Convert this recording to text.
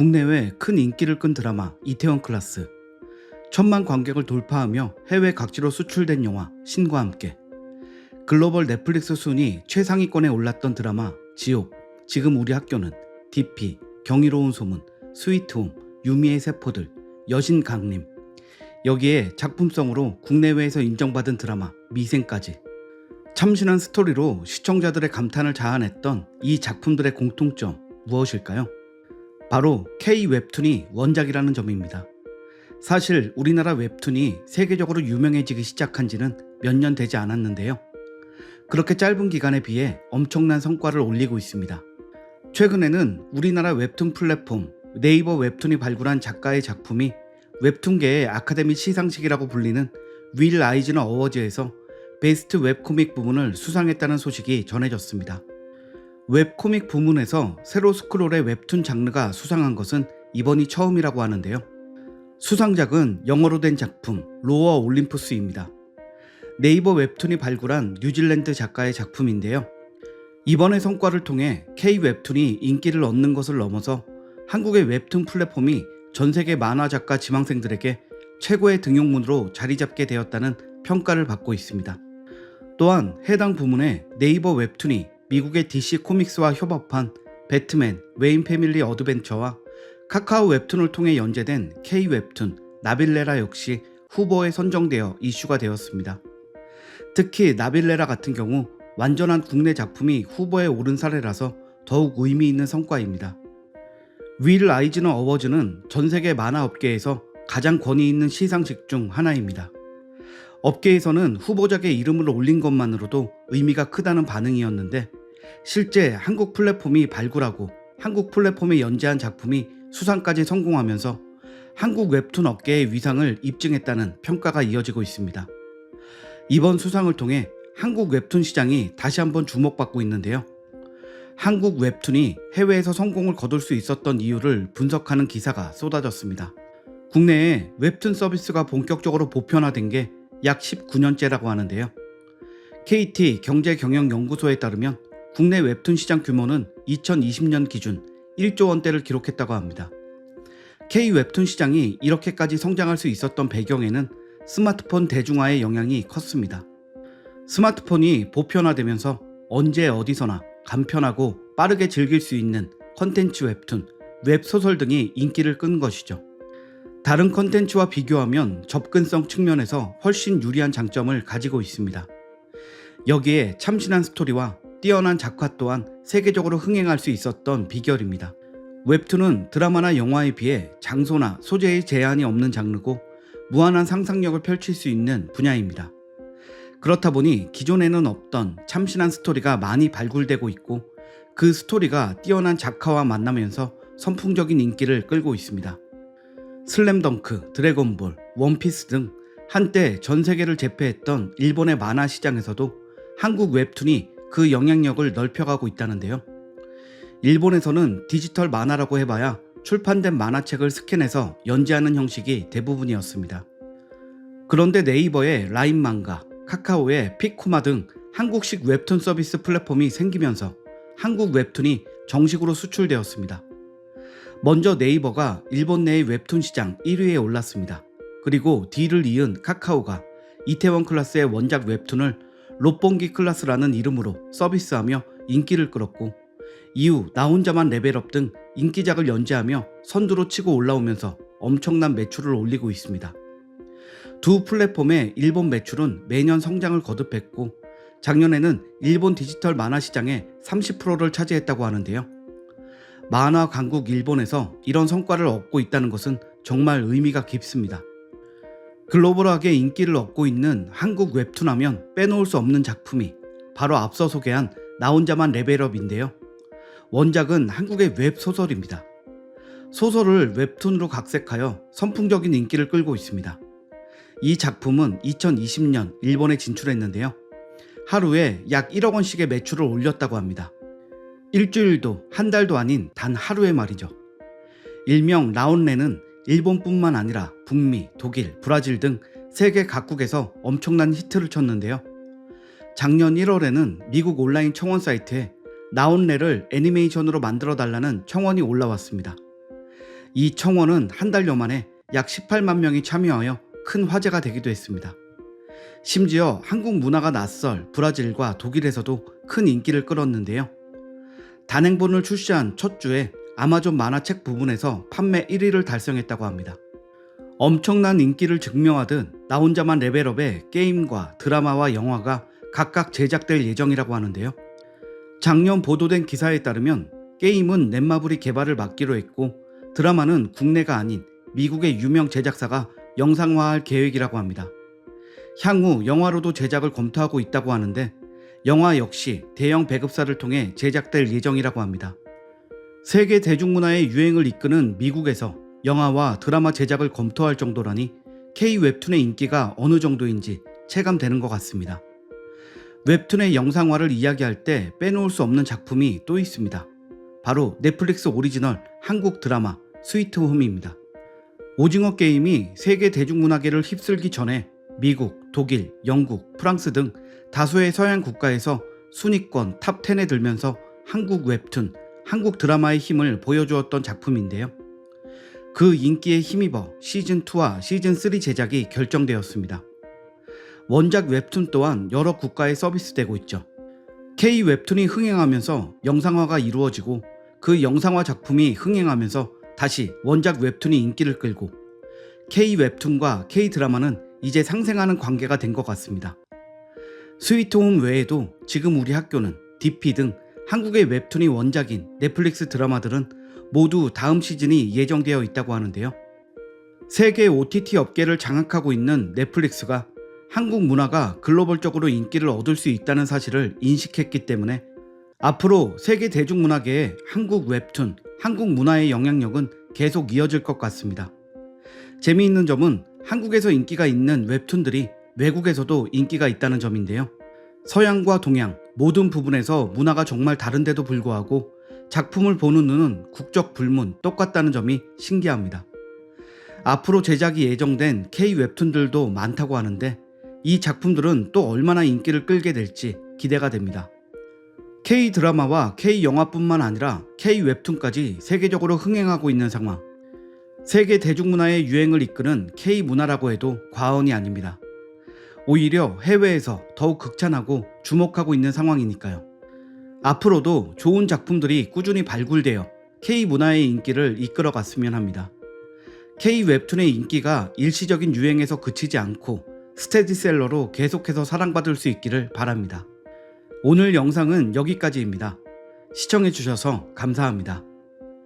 국내외 큰 인기를 끈 드라마 이태원 클라스, 1,000만 관객을 돌파하며 해외 각지로 수출된 영화 신과 함께, 글로벌 넷플릭스 순위 최상위권에 올랐던 드라마 지옥, 지금 우리 학교는, DP, 경이로운 소문, 스위트홈, 유미의 세포들, 여신 강림, 여기에 작품성으로 국내외에서 인정받은 드라마 미생까지. 참신한 스토리로 시청자들의 감탄을 자아냈던 이 작품들의 공통점 무엇일까요? 바로 K-웹툰이 원작이라는 점입니다. 사실 우리나라 웹툰이 세계적으로 유명해지기 시작한 지는 몇 년 되지 않았는데요. 그렇게 짧은 기간에 비해 엄청난 성과를 올리고 있습니다. 최근에는 우리나라 웹툰 플랫폼 네이버 웹툰이 발굴한 작가의 작품이 웹툰계의 아카데미 시상식이라고 불리는 윌 아이즈너 어워즈에서 베스트 웹코믹 부문을 수상했다는 소식이 전해졌습니다. 웹코믹 부문에서 세로 스크롤의 웹툰 장르가 수상한 것은 이번이 처음이라고 하는데요. 수상작은 영어로 된 작품 로어 올림푸스입니다. 네이버 웹툰이 발굴한 뉴질랜드 작가의 작품인데요. 이번의 성과를 통해 K-웹툰이 인기를 얻는 것을 넘어서 한국의 웹툰 플랫폼이 전세계 만화작가 지망생들에게 최고의 등용문으로 자리잡게 되었다는 평가를 받고 있습니다. 또한 해당 부문에 네이버 웹툰이 미국의 DC 코믹스와 협업한 배트맨, 웨인 패밀리 어드벤처와 카카오 웹툰을 통해 연재된 K-웹툰 나빌레라 역시 후보에 선정되어 이슈가 되었습니다. 특히 나빌레라 같은 경우 완전한 국내 작품이 후보에 오른 사례라서 더욱 의미 있는 성과입니다. 윌 아이즈너 어워즈는 전세계 만화 업계에서 가장 권위 있는 시상식 중 하나입니다. 업계에서는 후보작의 이름을 올린 것만으로도 의미가 크다는 반응이었는데, 실제 한국 플랫폼이 발굴하고 한국 플랫폼에 연재한 작품이 수상까지 성공하면서 한국 웹툰 업계의 위상을 입증했다는 평가가 이어지고 있습니다. 이번 수상을 통해 한국 웹툰 시장이 다시 한번 주목받고 있는데요. 한국 웹툰이 해외에서 성공을 거둘 수 있었던 이유를 분석하는 기사가 쏟아졌습니다. 국내에 웹툰 서비스가 본격적으로 보편화된 게 약 19년째라고 하는데요. KT 경제경영연구소에 따르면 국내 웹툰 시장 규모는 2020년 기준 1조 원대를 기록했다고 합니다. K-웹툰 시장이 이렇게까지 성장할 수 있었던 배경에는 스마트폰 대중화의 영향이 컸습니다. 스마트폰이 보편화되면서 언제 어디서나 간편하고 빠르게 즐길 수 있는 컨텐츠 웹툰, 웹소설 등이 인기를 끈 것이죠. 다른 컨텐츠와 비교하면 접근성 측면에서 훨씬 유리한 장점을 가지고 있습니다. 여기에 참신한 스토리와 뛰어난 작화 또한 세계적으로 흥행할 수 있었던 비결입니다. 웹툰은 드라마나 영화에 비해 장소나 소재의 제한이 없는 장르고 무한한 상상력을 펼칠 수 있는 분야입니다. 그렇다 보니 기존에는 없던 참신한 스토리가 많이 발굴되고 있고, 그 스토리가 뛰어난 작화와 만나면서 선풍적인 인기를 끌고 있습니다. 슬램덩크, 드래곤볼, 원피스 등 한때 전 세계를 제패했던 일본의 만화 시장에서도 한국 웹툰이 그 영향력을 넓혀가고 있다는데요. 일본에서는 디지털 만화라고 해봐야 출판된 만화책을 스캔해서 연재하는 형식이 대부분이었습니다. 그런데 네이버의 라인망가, 카카오의 피코마 등 한국식 웹툰 서비스 플랫폼이 생기면서 한국 웹툰이 정식으로 수출되었습니다. 먼저 네이버가 일본 내의 웹툰 시장 1위에 올랐습니다. 그리고 뒤를 이은 카카오가 이태원 클라스의 원작 웹툰을 롯본기 클라스라는 이름으로 서비스하며 인기를 끌었고, 이후 나 혼자만 레벨업 등 인기작을 연재하며 선두로 치고 올라오면서 엄청난 매출을 올리고 있습니다. 두 플랫폼의 일본 매출은 매년 성장을 거듭했고, 작년에는 일본 디지털 만화 시장의 30%를 차지했다고 하는데요. 만화 강국 일본에서 이런 성과를 얻고 있다는 것은 정말 의미가 깊습니다. 글로벌하게 인기를 얻고 있는 한국 웹툰 하면 빼놓을 수 없는 작품이 바로 앞서 소개한 나 혼자만 레벨업인데요. 원작은 한국의 웹소설입니다. 소설을 웹툰으로 각색하여 선풍적인 인기를 끌고 있습니다. 이 작품은 2020년 일본에 진출했는데요. 하루에 약 1억 원씩의 매출을 올렸다고 합니다. 일주일도 한 달도 아닌 단 하루에 말이죠. 일명 라온레는 일본뿐만 아니라 북미, 독일, 브라질 등 세계 각국에서 엄청난 히트를 쳤는데요. 작년 1월에는 미국 온라인 청원 사이트에 나온레를 애니메이션으로 만들어 달라는 청원이 올라왔습니다. 이 청원은 한 달여 만에 약 18만 명이 참여하여 큰 화제가 되기도 했습니다. 심지어 한국 문화가 낯설 브라질과 독일에서도 큰 인기를 끌었는데요. 단행본을 출시한 첫 주에 아마존 만화책 부분에서 판매 1위를 달성했다고 합니다. 엄청난 인기를 증명하듯 나 혼자만 레벨업의 게임과 드라마와 영화가 각각 제작될 예정이라고 하는데요. 작년 보도된 기사에 따르면 게임은 넷마블이 개발을 맡기로 했고 드라마는 국내가 아닌 미국의 유명 제작사가 영상화할 계획이라고 합니다. 향후 영화로도 제작을 검토하고 있다고 하는데 영화 역시 대형 배급사를 통해 제작될 예정이라고 합니다. 세계 대중문화의 유행을 이끄는 미국에서 영화와 드라마 제작을 검토할 정도라니 K-웹툰의 인기가 어느 정도인지 체감되는 것 같습니다. 웹툰의 영상화를 이야기할 때 빼놓을 수 없는 작품이 또 있습니다. 바로 넷플릭스 오리지널 한국 드라마 스위트홈입니다. 오징어 게임이 세계 대중문화계를 휩쓸기 전에 미국, 독일, 영국, 프랑스 등 다수의 서양 국가에서 순위권 탑 10에 들면서 한국 웹툰, 한국 드라마의 힘을 보여주었던 작품인데요. 그 인기에 힘입어 시즌2와 시즌3 제작이 결정되었습니다. 원작 웹툰 또한 여러 국가에 서비스되고 있죠. K-웹툰이 흥행하면서 영상화가 이루어지고 그 영상화 작품이 흥행하면서 다시 원작 웹툰이 인기를 끌고 K-웹툰과 K-드라마는 이제 상생하는 관계가 된 것 같습니다. 스위트홈 외에도 지금 우리 학교는 DP 등 한국의 웹툰이 원작인 넷플릭스 드라마들은 모두 다음 시즌이 예정되어 있다고 하는데요. 세계 OTT 업계를 장악하고 있는 넷플릭스가 한국 문화가 글로벌적으로 인기를 얻을 수 있다는 사실을 인식했기 때문에 앞으로 세계 대중문화계에 한국 웹툰, 한국 문화의 영향력은 계속 이어질 것 같습니다. 재미있는 점은 한국에서 인기가 있는 웹툰들이 외국에서도 인기가 있다는 점인데요. 서양과 동양 모든 부분에서 문화가 정말 다른데도 불구하고 작품을 보는 눈은 국적 불문 똑같다는 점이 신기합니다. 앞으로 제작이 예정된 K-웹툰들도 많다고 하는데 이 작품들은 또 얼마나 인기를 끌게 될지 기대가 됩니다. K-드라마와 K-영화뿐만 아니라 K-웹툰까지 세계적으로 흥행하고 있는 상황. 세계 대중문화의 유행을 이끄는 K-문화라고 해도 과언이 아닙니다. 오히려 해외에서 더욱 극찬하고 주목하고 있는 상황이니까요. 앞으로도 좋은 작품들이 꾸준히 발굴되어 K-문화의 인기를 이끌어갔으면 합니다. K-웹툰의 인기가 일시적인 유행에서 그치지 않고 스테디셀러로 계속해서 사랑받을 수 있기를 바랍니다. 오늘 영상은 여기까지입니다. 시청해주셔서 감사합니다.